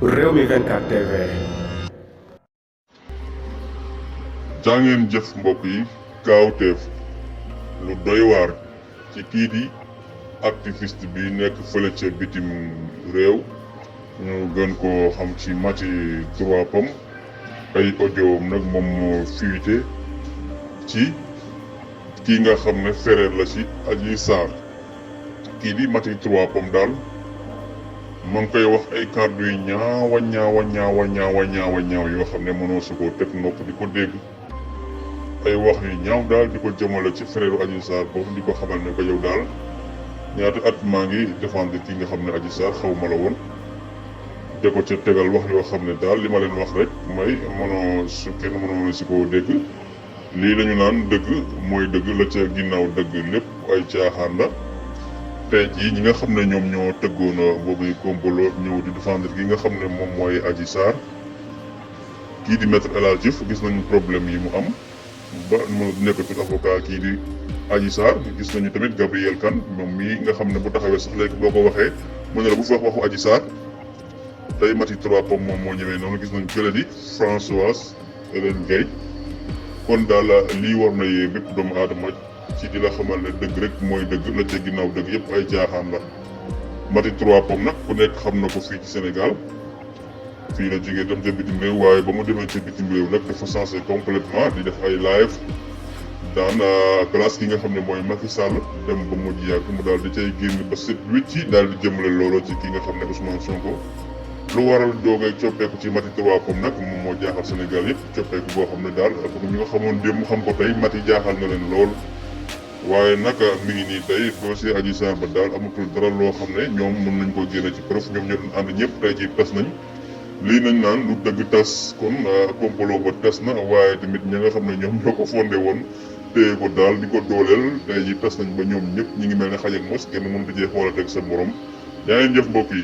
Rewmi 24 TV. jaa ngeen jëf mbokk yi Kawtéf lu doy waar ci kii di activiste bi nekk fële ca bitim réew ñu gën koo xam ci maty 3 pommes ay audio nag moom moo fuité ci kii nga xam ne frère la ci Adji Sarr kii di maty 3 pommes daal ma ngi koy wax ay kàddu yu ñaaw yoo xam ne mënoo su ko teg nopp di ko dégg ay wax yu ñaaw daal di ko jëmale ci frère Adji Sarr boobu di ko xamal ne ko yow daal ñaata at maa ngi défendre ki nga xam ne Adji Sarr xaw ma la woon de ko ca tegal wax yoo xam ne daal li ma leen wax rek mooy mënoo su kenn mënoo si koo dégg lii lañu naan dëgg mooy dëgg la ca ginnaaw dëgg lépp ay caaxaan la tey jii ñi nga xam ne ñoom ñoo tëggoona boobu complot ñëw di défendre ki nga xam ne moom mooy Adji Sarr kii di maître El Hadji Diouf gis nañu problème yi mu am ba mu nekkatul avocat kii di Adji Sarr gis nañu tamit Gabriel Kane moom mii nga xam ne bu taxawee sax léegi boo ko waxee mu ne la bu fi wax waxu Adji Sarr tey maty 3 pommes moom moo ñëwee noonu gis nañu kële di Françoise Hélène Gaye kon daal lii war na yee bépp doomu aadama ci di la xamal ne dëgg rek mooy dëgg la ca ginnaaw dëgg yëpp ay jaaxaan la maty 3 pommes nag ku nekk xam na ko fii ci Sénégal fii la jógee dem ca bitim réew waaye ba mu demee ca bitim réew nag dafa changé complètement di def ay live daan place ki nga xam ne mooy Macky Sall dem ba mujj yàgg mu daal di cay génn ba set wicc daal di jëmale looloo ci ki nga xam ne Ousmane Sonko lu waral doogay coppeeku ci maty 3 pommes nag moom moo jaaxal Sénégal yëpp coppeeku boo xam ne daal pour ñu nga xamoon démb xam ko tey maty jaaxal na leen lool waaye nag mi ngi nii tey dossier Adji Sarr ba daal amatul dara loo xam ne ñoom mën nañ koo génne ci preuve ñoom ñoo doon ànd ñëpp tey ci tas nañ lii nañ naan lu dëgg tas kon complot ba tas na waaye tamit ña nga xam ne ñoom ñoo ko fondé woon téye ko daal di ko dooleel tey ji tas nañ ba ñoom ñëpp ñi ngi mel ne xaj ak mos kenn mënut a jee xoolate ak sa morom yaa ngi jëf mbokk yi.